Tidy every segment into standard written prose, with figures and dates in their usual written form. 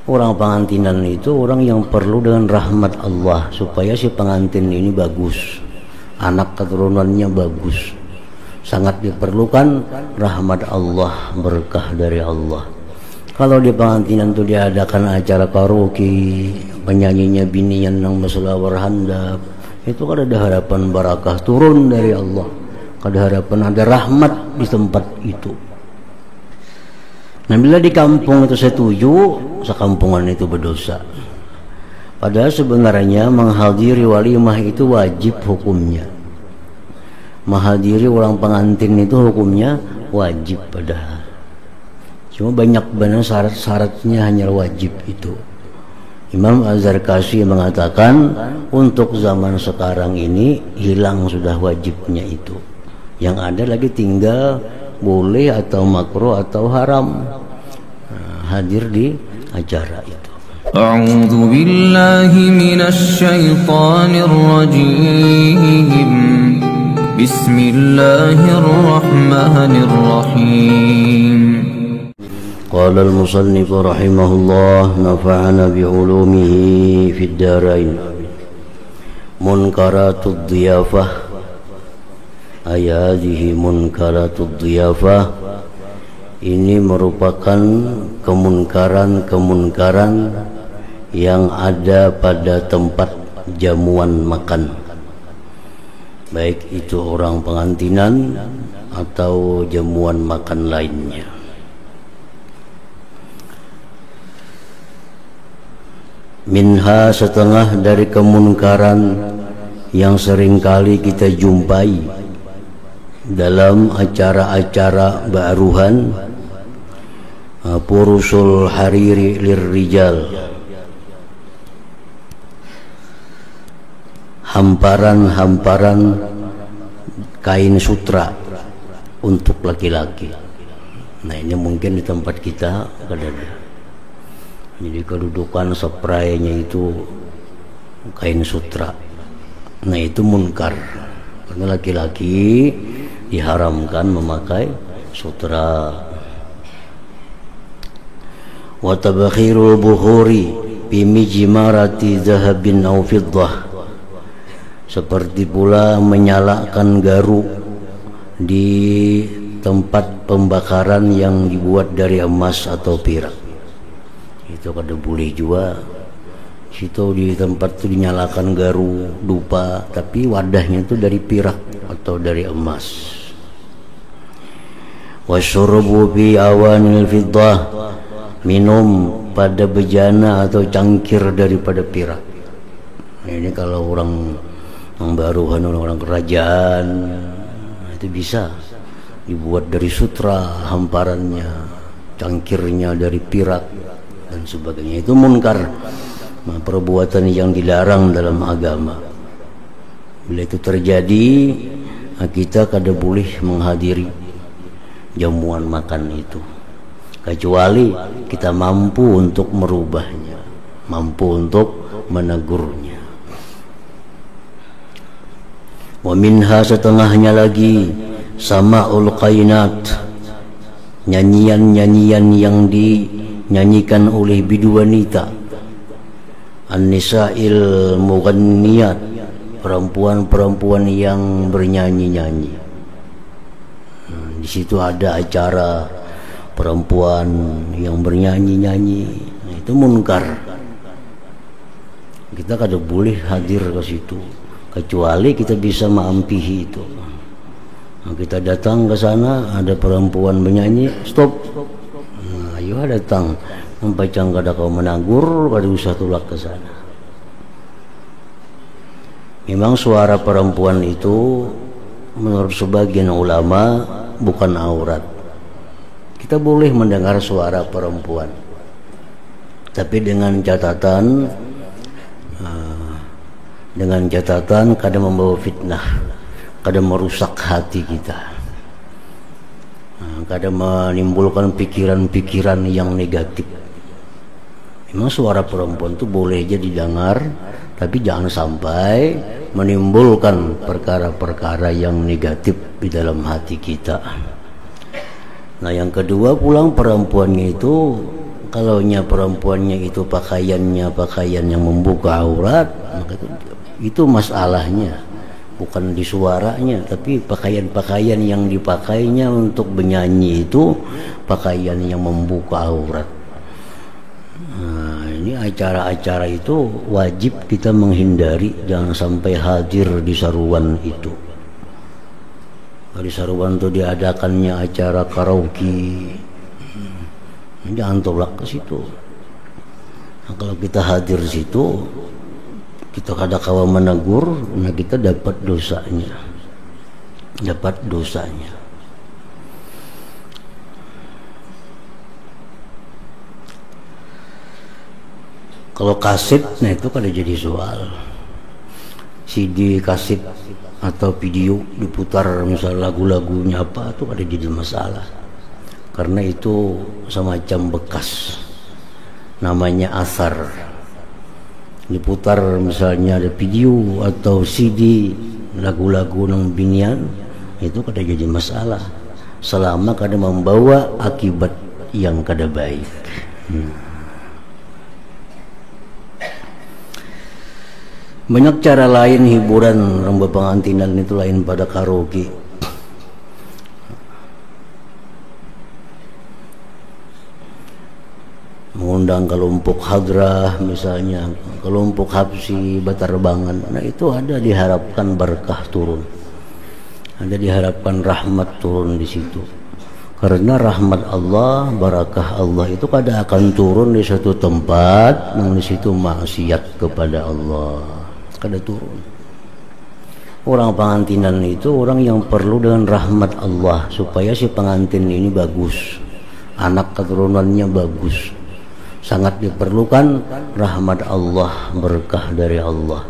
Orang pengantinan itu orang yang perlu dengan rahmat Allah supaya si pengantin ini bagus, anak keturunannya bagus. Sangat diperlukan rahmat Allah, berkah dari Allah. Kalau di pengantinan itu diadakan acara karaoke, penyanyinya binian yang berselawar handap, itu kan ada harapan barakah turun dari Allah, ada harapan ada rahmat di tempat itu. Nah, bila di kampung itu setuju, sekampungan itu berdosa. Padahal sebenarnya menghadiri walimah itu wajib hukumnya. Menghadiri orang pengantin itu hukumnya wajib padahal. Cuma banyak benar syarat-syaratnya hanya wajib itu. Imam Az-Zarkashi mengatakan untuk zaman sekarang ini hilang sudah wajibnya itu. Yang ada lagi tinggal boleh atau makruh atau haram hadir di acara itu. A'udzu billahi minasy syaithanir rajim. Bismillahirrahmanirrahim. Qala al-musannif rahimahullah nafa'ana bi'ulumihi fid darain. Munkaratud dhiyafah. Ayadhihi munkaratud dhiyafah, ini merupakan kemunkaran-kemunkaran yang ada pada tempat jamuan makan, baik itu orang pengantinan atau jamuan makan lainnya. Minha, setengah dari kemunkaran yang seringkali kita jumpai dalam acara-acara ba'ruhan, purusul hariri lirrijal, hamparan-hamparan kain sutra untuk laki-laki. Nah, ini mungkin di tempat kita ada. Jadi kedudukan spraynya itu kain sutra. Nah, itu munkar karena laki-laki diharamkan memakai sutra. Wa tabakhirul bukhuri bi mijmarati zahabin aw fiddah, seperti pula menyalakan garu di tempat pembakaran yang dibuat dari emas atau perak. Itu kada boleh juga. Situ di tempat itu dinyalakan garu dupa, tapi wadahnya itu dari perak atau dari emas. Wasyurbu bi awanil fiddah, minum pada bejana atau cangkir daripada perak. Ini kalau orang baruhan, orang kerajaan itu bisa dibuat dari sutra, hamparannya, cangkirnya dari perak dan sebagainya. Itu munkar, perbuatan yang dilarang dalam agama. Bila itu terjadi, kita kada boleh menghadiri jamuan makan itu, kecuali kita mampu untuk merubahnya, mampu untuk menegurnya. Wa minha, setengahnya lagi, sama'ul qainat, nyanyian-nyanyian yang dinyanyikan oleh bidu wanita, an-nisa'il mughanniyat, perempuan-perempuan yang bernyanyi-nyanyi. Di situ ada acara perempuan yang bernyanyi-nyanyi, itu munkar. Kita kada boleh hadir ke situ, kecuali kita bisa mengampihi itu. Nah, kita datang ke sana, ada perempuan bernyanyi, stop. Nah, ayo datang, membacang kada kau menagur, kada usah tulak ke sana. Memang suara perempuan itu menurut sebagian ulama bukan aurat. Kita boleh mendengar suara perempuan, tapi dengan catatan kada membawa fitnah, kada merusak hati kita, kada menimbulkan pikiran-pikiran yang negatif. Memang suara perempuan itu boleh aja didengar, tapi jangan sampai menimbulkan perkara-perkara yang negatif di dalam hati kita. Nah, yang kedua pulang perempuannya itu Kalaunya perempuannya itu pakaiannya pakaian yang membuka aurat, maka itu masalahnya bukan di suaranya, tapi pakaian-pakaian yang dipakainya untuk bernyanyi itu pakaian yang membuka aurat. Nah, ini acara-acara itu wajib kita menghindari, jangan sampai hadir di saruan itu. Di saruan itu diadakannya acara karaoke, jangan tolak ke situ. Nah, kalau kita hadir di situ, kita kadang-kala menegur, nah kita dapat dosanya, Kalau kaset, nah itu kada jadi soal. CD kaset atau video diputar misalnya lagu-lagunya apa, itu kada jadi masalah, karena itu semacam bekas, namanya asar. Diputar misalnya ada video atau CD lagu-lagu nang binian, itu kada jadi masalah selama kada membawa akibat yang kada baik. Banyak cara lain hiburan ramba pengantinan itu lain pada karaoke. Mengundang kelompok hadrah misalnya, kelompok habsi batarbangan, nah itu ada diharapkan berkah turun, ada diharapkan rahmat turun di situ, karena rahmat Allah, barakah Allah itu kada akan turun di satu tempat yang di situ maksiat kepada Allah, kada turun. Orang pengantinan itu orang yang perlu dengan rahmat Allah supaya si pengantin ini bagus, anak keturunannya bagus. Sangat diperlukan rahmat Allah, berkah dari Allah.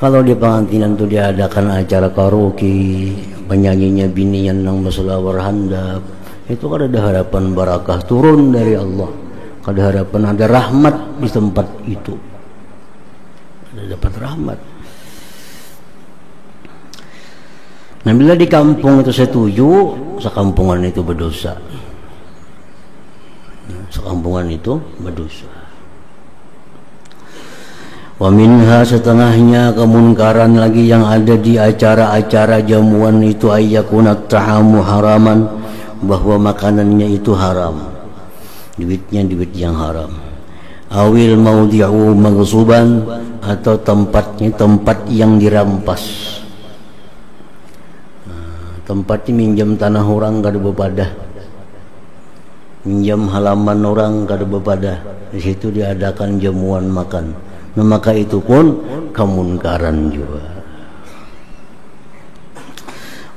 Kalau di pengantinan itu diadakan acara karaoke, penyanyinya binian yang berselawar handap, itu kan ada harapan barakah turun dari Allah, ada harapan ada rahmat di tempat itu, ada dapat rahmat. Nah, bila di kampung itu setuju, sekampungan itu berdosa. Sekampungan itu berdosa. Wa minha, setengahnya kemunkaran lagi yang ada di acara-acara jamuan itu, ayyakunat tahamu haraman, bahwa makanannya itu haram, duitnya duit yang haram. Awil maudi'u maghsuban, atau tempatnya tempat yang dirampas. Tempatnya minjam tanah orang kada bepadah, minjam halaman orang kada bepadah, di situ diadakan jamuan makan. Nah, maka itu pun kemunkaran juga.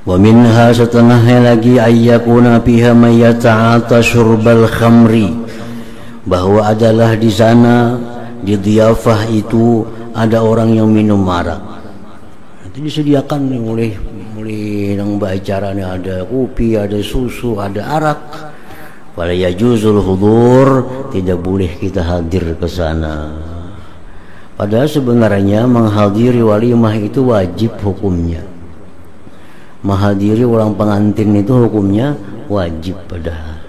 Wa minha, setengahnya lagi, ayyakuna fiha may yata'ata syurbal khamri, bahwa adalah di sana di dhiyafah itu ada orang yang minum arak. Itu disediakan oleh nang acara ni, ada kopi, ada susu, ada arak. Wala yajuzul hudur, tidak boleh kita hadir ke sana. Padahal sebenarnya menghadiri walimah itu wajib hukumnya. Menghadiri orang pengantin itu hukumnya wajib padahal.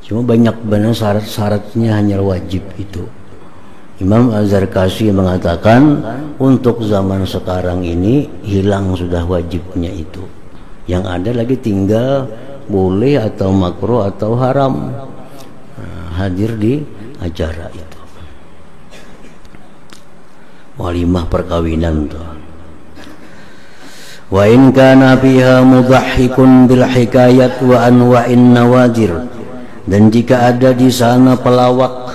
Cuma banyak benar syarat-syaratnya hanya wajib itu. Imam Az-Zarkashi mengatakan untuk zaman sekarang ini hilang sudah wajibnya itu. Yang ada lagi tinggal boleh atau makruh atau haram hadir di acara itu. Walimah perkawinan tuh. Wa in kana fiha mudahhikun bil hikayat wa anwa'in nawadir, dan jika ada di sana pelawak,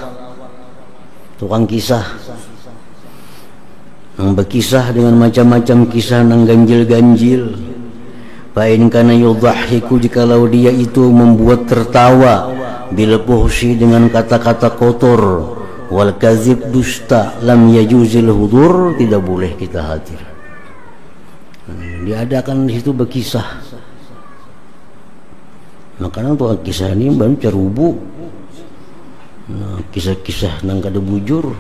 tukang kisah yang berkisah dengan macam-macam kisah yang ganjil-ganjil, fa in kana yudahhiku, jikalau dia itu membuat tertawa, bil fuhsyi dengan kata-kata kotor, wal kadzib dusta, lam yajuzil hudur, tidak boleh kita hadir. Diadakan di situ berkisah, makanya tukang kisah ini baru cerubu. Nah, kisah-kisah nang kada bujur,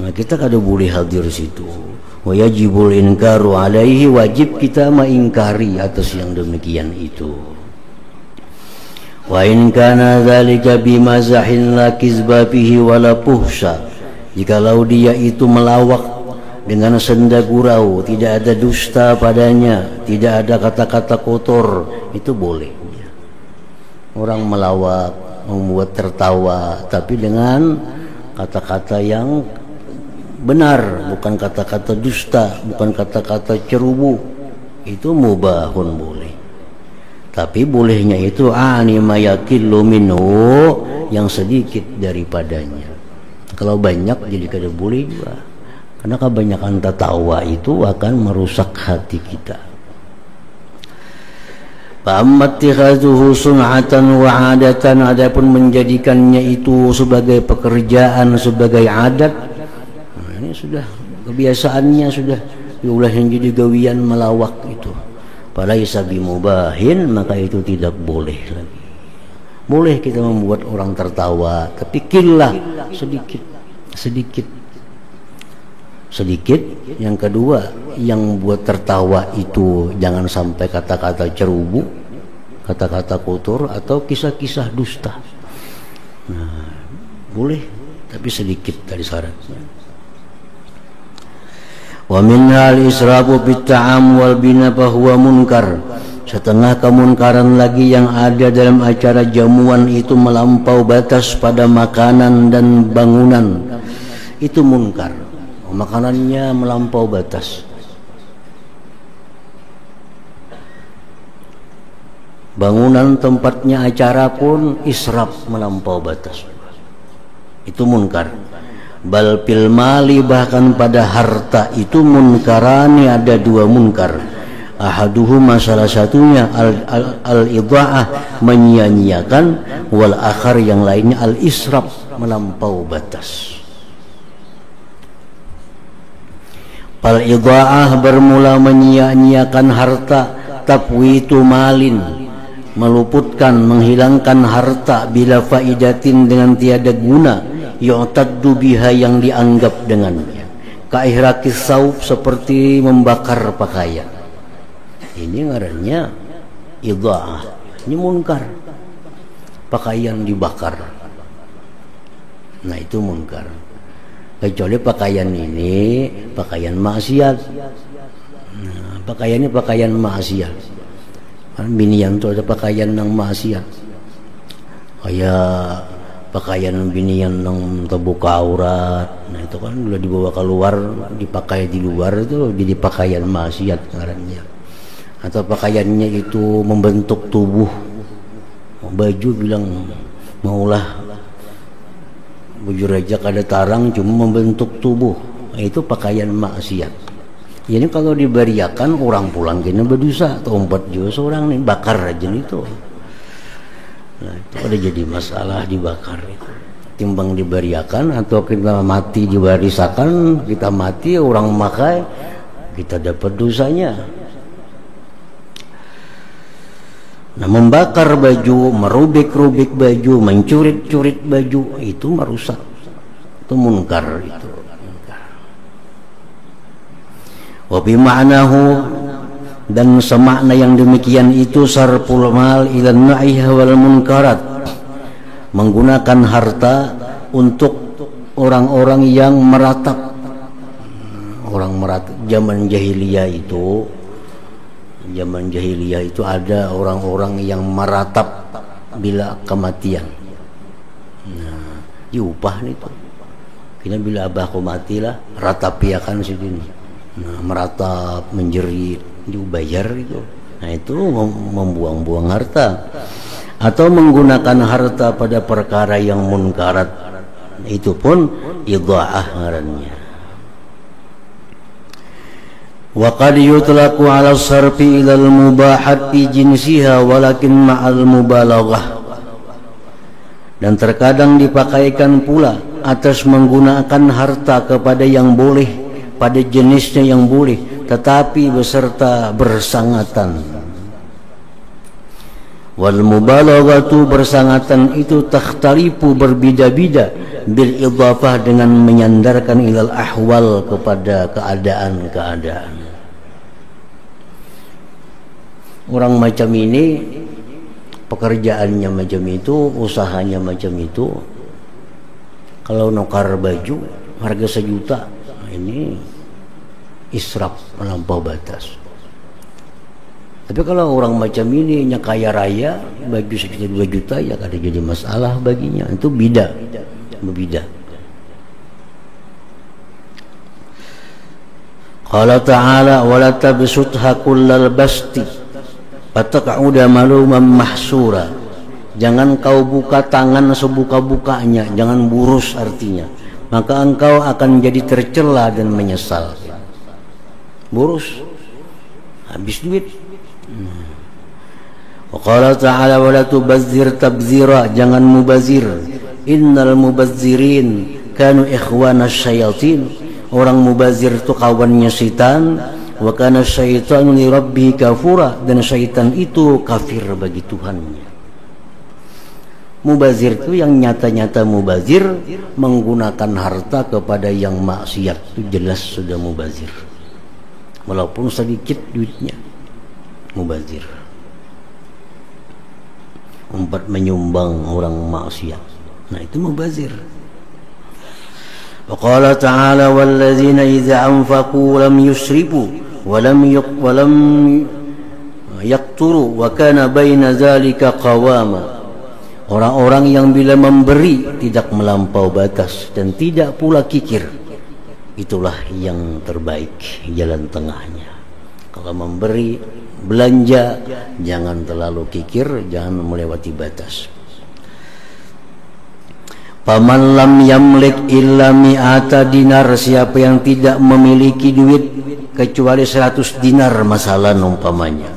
nah kita kada boleh hadir situ. Wa yajibul inkaru alaihi, wajib kita mengingkari atas yang demikian itu. Wa in kana dzalika bimazahin la kizba fihi wala puhsa, jikalau dia itu melawak dengan senda gurau, tidak ada dusta padanya, tidak ada kata-kata kotor, itu boleh. Orang melawak, membuat tertawa, tapi dengan kata-kata yang benar, bukan kata-kata dusta, bukan kata-kata cerubu, itu mubahun boleh. Tapi bolehnya itu anima yakillu minhu, yang sedikit daripadanya. Kalau banyak jadi kada boleh juga, karena kebanyakan tertawa itu akan merusak hati kita. Fa'amma ittikhadhuhu sun'atan wa 'adatan, adapun menjadikannya itu sebagai pekerjaan, sebagai adat, nah ini sudah kebiasaannya, sudah diulah yang jadi gawian melawak itu. Falaisa bimubahin, maka itu tidak boleh lagi. Boleh kita membuat orang tertawa, tapi killah, sedikit. Yang kedua, yang buat tertawa itu jangan sampai kata-kata cerubu, kata-kata kotor, atau kisah-kisah dusta. Nah, boleh, tapi sedikit dari syaratnya. Wa minha al-israfu fit ta'am wal bina fahuwa munkar. Setengah kemunkaran lagi yang ada dalam acara jamuan itu melampau batas pada makanan dan bangunan. Itu munkar. Makanannya melampau batas. Bangunan tempatnya acara pun israf, melampau batas. Itu munkar. Bal fil mali, bahkan pada harta itu munkarani, ada dua munkar. Ahaduhuma, salah satunya al-idha'ah, menyia-nyiakan, wal akhar, yang lainnya al-israf, melampau batas. Fal idha'ah bermula menyia-nyiakan harta, tafwitu malin, meluputkan, menghilangkan harta, bila faidatin, dengan tiada guna, yu'taddu biha, yang dianggap dengannya. Kaihraqis saub, seperti membakar pakaian. Ini ngarannya idha'ah, ini munkar. Pakaian dibakar, nah itu munkar. Kecuali pakaian ini pakaian maksiat. Nah, pakaian ini pakaian maksiat. Kan binian itu ada pakaian yang maksiat, kayak pakaian binian yang terbuka aurat. Nah itu kan udah dibawa keluar, dipakai di luar, itu jadi pakaian maksiat ngarannya. Atau pakaiannya itu membentuk tubuh, baju bilang maulah baju raja kada tarang, cuma membentuk tubuh, itu pakaian maksiat. Ini kalau diberiakan orang pulang kena berdosa, atau 4 juta seorang nih bakar aja itu. Nah itu ada jadi masalah, dibakar itu. Timbang diberiakan, atau kita mati diwarisakan, kita mati orang makai, kita dapat dosanya. Nah, membakar baju, merubik-rubik baju, mencurit-curit baju, itu merusak, itu munkar itu. Wa bi ma'nahu, dan semakna yang demikian itu sarful mal ila na'iha wal munkarat, menggunakan harta untuk orang-orang yang meratap. Orang meratap zaman jahiliyah itu, zaman jahiliyah itu ada orang-orang yang meratap bila kematian. Nah, diupah itu. Kena bila abahku matilah, ratapiakan sidini. Nah, meratap, menjerit, dibayar itu. Nah, itu membuang-buang harta. Atau menggunakan harta pada perkara yang munkarat, itu pun idha'ah ngarannya. Wa qad yutlaqu 'ala sarfi ila al-mubahat fi jinsiha walakin ma'al mubalaghah. Dan terkadang dipakaikan pula atas menggunakan harta kepada yang boleh, pada jenisnya yang boleh, tetapi beserta bersangatan. Wal mubalaghatu, bersangatan itu takhtalifu, berbeda-beda, bil idhafah, dengan menyandarkan ilal ahwal, kepada keadaan-keadaan. Orang macam ini pekerjaannya macam itu, usahanya macam itu. Kalau nukar baju harga 1 juta, ini israf melampau batas. Tapi kalau orang macam ini nya kaya raya, baju 1 juta 2 juta ya kada jadi masalah baginya. Itu bida. Qala ta'ala wa la tabsutha kullal basti fataq'uda maluman mahsura. Jangan kau buka tangan sebuka-bukanya, jangan burus artinya. Maka engkau akan jadi tercela dan menyesal. Burus, habis duit. Wa qala ta'ala wa la tubazzir tabzira, jangan mubazir. Innal mubazzirin kanu ikhwanas syayatin. Orang mubazir itu kawannya syaitan. Wa kana syaitanu li rabbih kafura, dan syaitan itu kafir bagi Tuhannya. Mubazir itu yang nyata-nyata mubazir, menggunakan harta kepada yang maksiat, itu jelas sudah mubazir. Walaupun sedikit duitnya, mubazir. Menyumbang orang maksiat, nah itu mubazir. Wa qala ta'ala walladzina idza anfaqu lam yusrifu wa lam yaqturu wa kana baina dzalika qawama. Orang-orang yang bila memberi tidak melampau batas dan tidak pula kikir, itulah yang terbaik, jalan tengahnya. Kalau memberi, belanja, jangan terlalu kikir, jangan melewati batas. Paman lam yamlik illa mi'ata dinar, siapa yang tidak memiliki duit kecuali 100 dinar masalah umpamanya.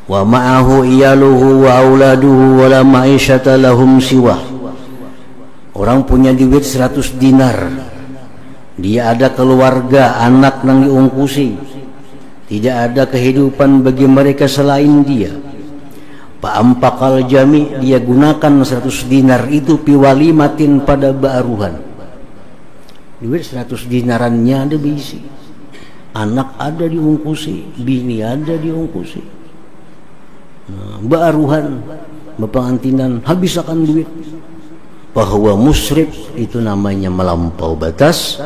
Wa ma'ahu iyaluhu wa auladuhu wa la ma'isyata lahum siwah. Orang punya duit 100 dinar, dia ada keluarga, anak nang diungkusi, tidak ada kehidupan bagi mereka selain dia. Pa'ampakal jami, dia gunakan 100 dinar itu piwalimatin pada ba'ruhan. Duit 100 dinarannya ada diisi, anak ada diungkusi, bini ada diungkusi. Ba'ruhan, bepengantinan, habis akan duit. Bahwa musrif itu namanya melampau batas.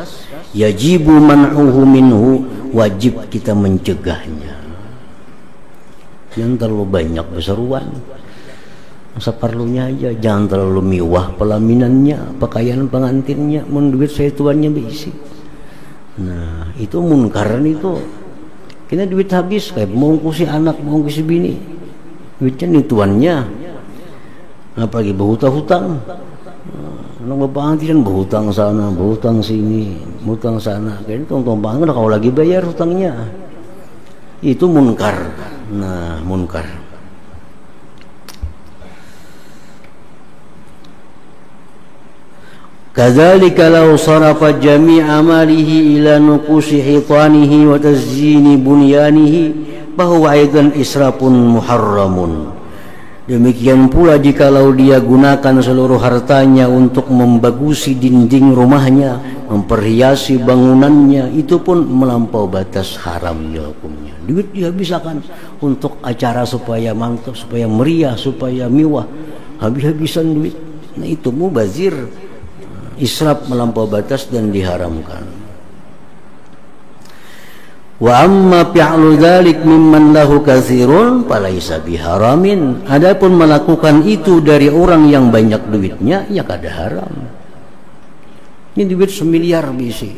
Yajibu man'uhu minhu, wajib kita mencegahnya. Jangan terlalu banyak berseruan, seperlunya aja. Jangan terlalu mewah pelaminannya, pakaian pengantinnya, menduit saya tuannya berisi. Nah itu munkaran itu. Kita duit habis kayak mengungkusi anak, mengungkusi bini, duitnya nih tuannya. Apalagi berhutang-hutang. Anak bapak antiran berhutang sana, berhutang sini, berhutang sana. Kayaknya tong-tong banget kalau lagi bayar hutangnya. Itu munkar. Nah, munkar. Kadzalika law sarafa jami'a amalihi ila nuqusi hitanihi wa tazyini bunyanihi bahwa aidan israfun muharramun. Demikian pula jikalau dia gunakan seluruh hartanya untuk membagusi dinding rumahnya, memperhiasi bangunannya, itu pun melampau batas haram hukumnya. Duit dihabiskan untuk acara supaya mantap, supaya meriah, supaya mewah, habis-habisan duit. Nah itu mubazir, israf melampau batas dan diharamkan. Wa amma fi'lu dzalik mimman lahu katsirun falaisa biharamin. Adapun melakukan itu dari orang yang banyak duitnya, ya kada haram. Ini duit 1 miliar bisi,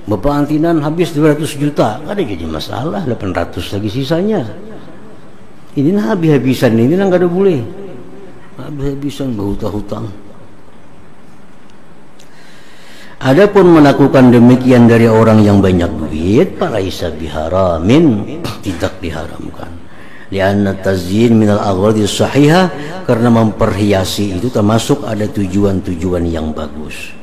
bapak antinan habis 200 juta, kada jadi masalah, 800 lagi sisanya. Ini nah habis-habisan, ini nah kada boleh habis-habisan berhutang-hutang. Adapun melakukan demikian dari orang yang banyak duit, falaisa biharamin, tidak diharamkan. Lianna tazyin minal aghradi sahihah, karena memperhiasi itu termasuk ada tujuan-tujuan yang bagus.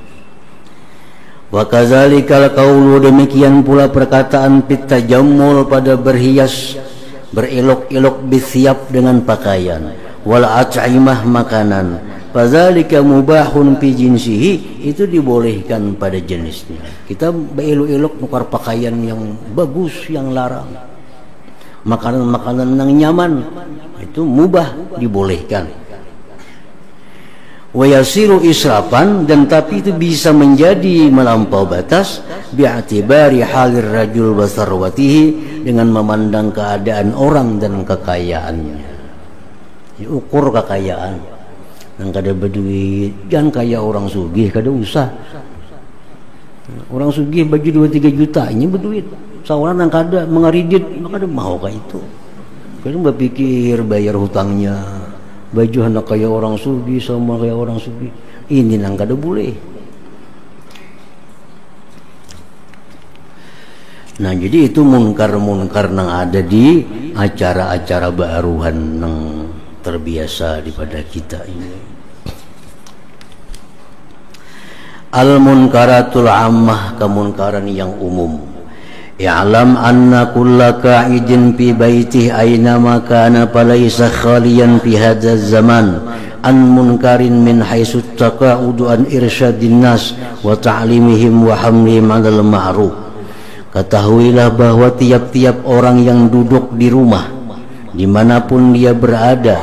Wa kadzalika qaulu, demikian pula perkataan pitajammul pada berhias, berelok-elok bisiap dengan pakaian, wal at'imah makanan. Fadzalika mubahun fi jinsihi, itu dibolehkan pada jenisnya. Kita beelok-elok nukar pakaian yang bagus, yang larang. makanan-makanan yang nyaman, itu mubah, dibolehkan. Wa yasiru israfan, dan tapi itu bisa menjadi melampau batas bi'atibari halir rajul wa sarwatihi, dengan memandang keadaan orang dan kekayaannya. Diukur kekayaan, yang kada berduit, jangan kaya orang sugih, kada usah. Orang sugih baju 2-3 juta, ini berduit. Seorang yang kada mengaridit, maka ada mau kayak itu. Kadang berpikir bayar hutangnya, baju hendak kayak orang sugih sama kayak orang sugih. Ini nang kada boleh. Nah, jadi itu munkar-munkar nang ada di acara-acara baruhan nang terbiasa daripada kita ini. Al-munkaratul ammah, kemunkaran yang umum. I'lam anna kulla qa'idin fi baitih aynama kana falaysa khaliyan fi hadzal zaman an munkarin min haitsu taqa'udu an irsyadin nas wa ta'limihim wa hamlihim 'alal ma'ruf. Ketahuilah bahwa tiap-tiap orang yang duduk di rumah dimanapun dia berada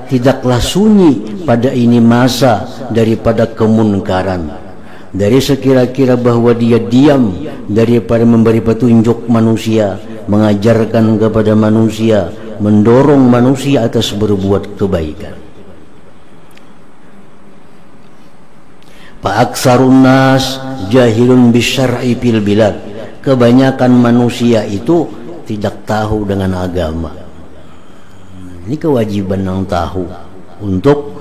tidaklah sunyi pada ini masa daripada kemunkaran. Dari sekira-kira bahwa dia diam daripada memberi petunjuk manusia, mengajarkan kepada manusia, mendorong manusia atas berbuat kebaikan. Fa aksarun nas jahilun bisyar'i fil bilad. Kebanyakan manusia itu tidak tahu dengan agama. Ini kewajiban yang tahu untuk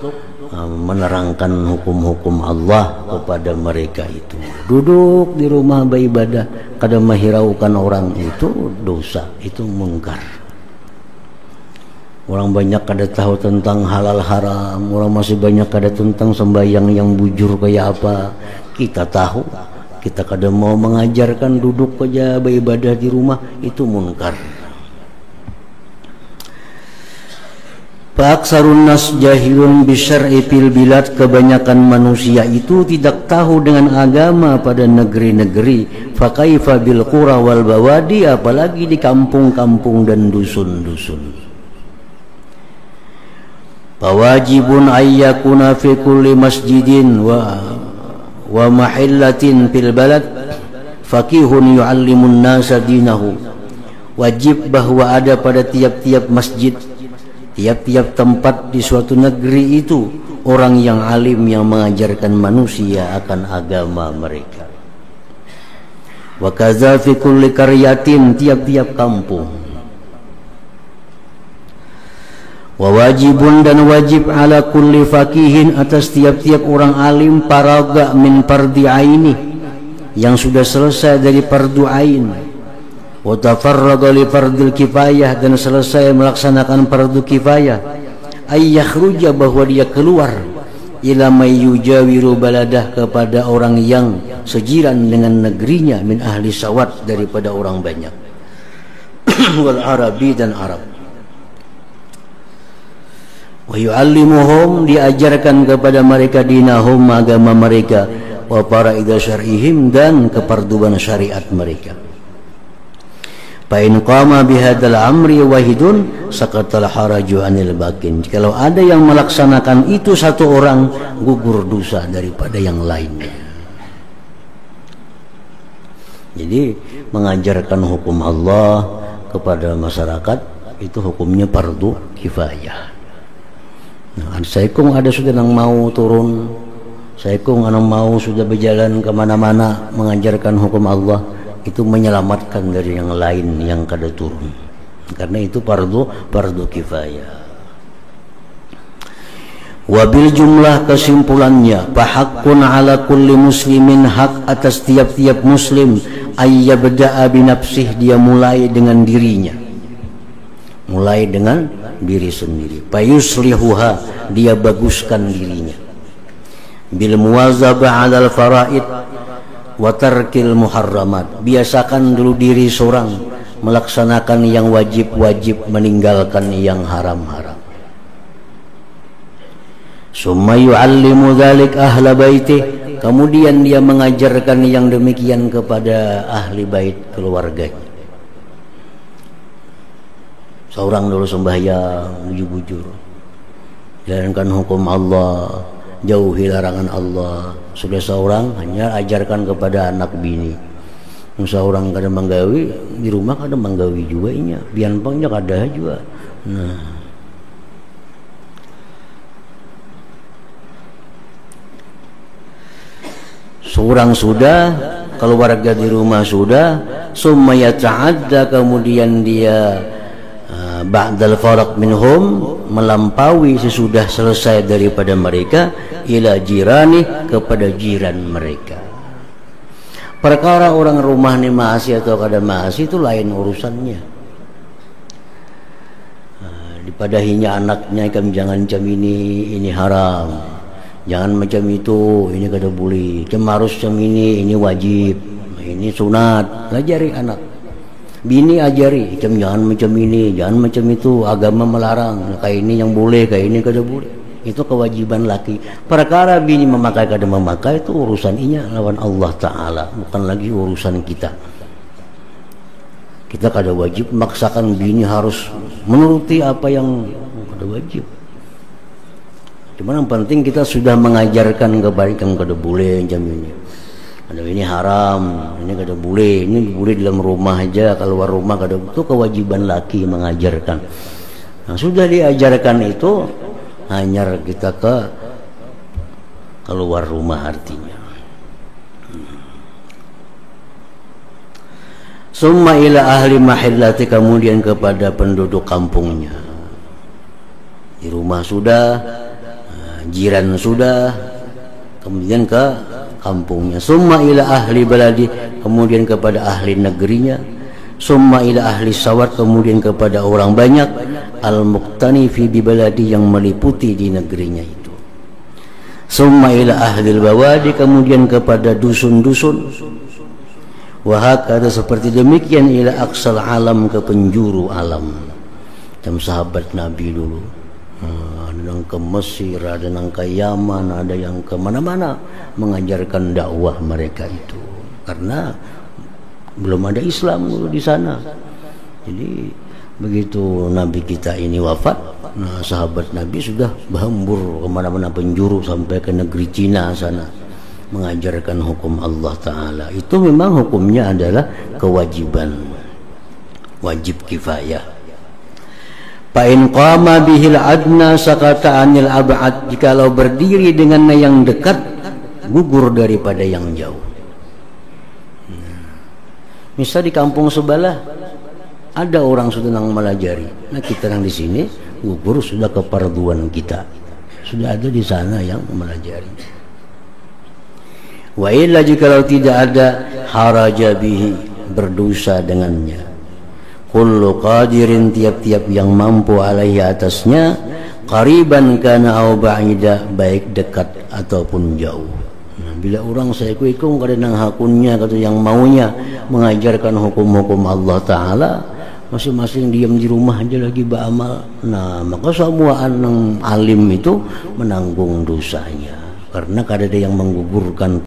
menerangkan hukum-hukum Allah kepada mereka itu. Duduk di rumah beribadah kada menghiraukan orang, itu dosa, itu munkar. Orang banyak kada tahu tentang halal haram, orang masih banyak kada tentang sembahyang yang bujur kayak apa. Kita tahu, kita kada mau mengajarkan, duduk aja beribadah di rumah, itu munkar. Fa'aksarun nas jahilun bisyar'i fil bilad. Kebanyakan manusia itu tidak tahu dengan agama pada negeri-negeri. Fa kaifa bil qura wal bawadi, apalagi di kampung-kampung dan dusun-dusun. Fawajibun ayyakuna fi kulli masjidin wa mahillatin fil balad faqihun yu'allimun nasa dinahu. Wajib bahwa ada pada tiap-tiap masjid, tiap-tiap tempat di suatu negeri itu orang yang alim yang mengajarkan manusia akan agama mereka. Wa kadza fi kulli qaryatin, tiap-tiap kampung. Wa wajibun, dan wajib ala kulli faqihin, atas tiap-tiap orang alim, paraga min fardhi aini, yang sudah selesai dari fardu ain. Wa tafarraga li fardil kifayah, dan selesai melaksanakan fardu kifayah. Ay yakhruja, bahwa dia keluar, ila may yujawiru baladah, kepada orang yang sejiran dengan negerinya, min ahli sawat, daripada orang banyak. Wal arabi, dan Arab. Wa yu'allimuhum, diajarkan kepada mereka dinahum, agama mereka, wa faraida syar'ihim, dan keparduan syariat mereka. Fa in qama bihadzal amri wahidun saqatal haraju anil bakin. Kalau ada yang melaksanakan itu satu orang, gugur dosa daripada yang lainnya. Jadi mengajarkan hukum Allah kepada masyarakat itu hukumnya fardu kifayah. Nah, saya kung ada sudah yang mau turun, saya kung yang mau sudah berjalan kemana-mana mengajarkan hukum Allah, itu menyelamatkan dari yang lain yang kada turun. Karena itu fardu kifayah. Wabil jumlah, kesimpulannya, fahaqqun ala kulli muslimin, hak atas tiap-tiap muslim, ayyabda'a binafsih, dia mulai dengan dirinya, mulai dengan diri sendiri. Fayuslihuha, dia baguskan dirinya. Bil muwazabah 'alal faraid wa tarkil muharramat, biasakan dulu diri seorang melaksanakan yang wajib-wajib, meninggalkan yang haram-haram. Summa yu'allimu dzalik ahla baitih, kemudian dia mengajarkan yang demikian kepada ahli bait, keluarganya. Seorang dulu sembahyang bujur-bujur, jalankan hukum Allah, jauhi larangan Allah. Sudah seorang hanya ajarkan kepada anak bini. Seorang kadang menggawi di rumah, kadang menggawi juga inya, bian pangnya kada juga. Nah, seorang sudah, keluarga di rumah sudah, summa yata'adda, kemudian dia ba'dal faraq minhum, melampaui sesudah selesai daripada mereka, ila jirani, kepada jiran mereka. Perkara orang rumah ni maasi atau kada maasi itu lain urusannya. Dipadahinya anaknya, kan jangan macam ini haram, jangan macam itu, ini kada boleh, harus macam ini wajib, ini sunat. Ajari anak, bini ajari, jangan macam ini, jangan macam itu, agama melarang, kayak ini yang boleh, kayak ini kada boleh. Itu kewajiban laki. Perkara bini memakai kada memakai itu urusan inya lawan Allah Ta'ala, bukan lagi urusan kita. Kita kada wajib memaksakan bini harus menuruti apa yang kada wajib. Cuma yang penting kita sudah mengajarkan kebaikan, kada boleh macam ini. Ada ini haram, ini kada boleh, ini boleh dalam rumah aja, keluar rumah kada. Itu kewajiban laki mengajarkan. Nah, sudah diajarkan itu, hanya kita ke keluar rumah artinya. Summa ila ahli mahillati, kemudian kepada penduduk kampungnya. Di rumah sudah, jiran sudah, kemudian ke kampungnya. Summa ila ahli baladi, kemudian kepada ahli negerinya. Summa ila ahli sawat, kemudian kepada orang banyak, al-muqtani fi bibaladi, yang meliputi di negerinya itu. Summa ila ahli bawadi, kemudian kepada dusun-dusun. Wahakada, seperti demikian, ila aqsal alam, ke penjuru alam. Macam sahabat Nabi dulu, ada yang ke Mesir, ada yang ke Yaman, ada yang ke mana-mana mengajarkan dakwah mereka itu, karena belum ada Islam dulu di sana. Jadi begitu Nabi kita ini wafat, nah sahabat Nabi sudah berhembur kemana-mana penjuru sampai ke negeri Cina sana mengajarkan hukum Allah Ta'ala. Itu memang hukumnya adalah kewajiban, wajib kifayah. Fa in qama bihil adna sakata anil ab'ad, jikalau berdiri dengan yang dekat, gugur daripada yang jauh. Misal di kampung sebelah ada orang sedang melajari, nah kita yang di sini gugur sudah keparduan kita, sudah ada di sana yang melajari. Wa illa, jikalau tidak ada, haraja bihi, berdosa dengannya. Kullu qadirin, tiap-tiap yang mampu alaihi, atasnya, qariban kana au ba'ida, baik dekat ataupun jauh. Bila orang saya ikut kada nang hakunnya, kata yang maunya mengajarkan hukum-hukum Allah Ta'ala, masing-masing diam di rumah aja lagi beramal, nah maka semua anak alim itu menanggung dosanya, karena kada ada yang menggugurkan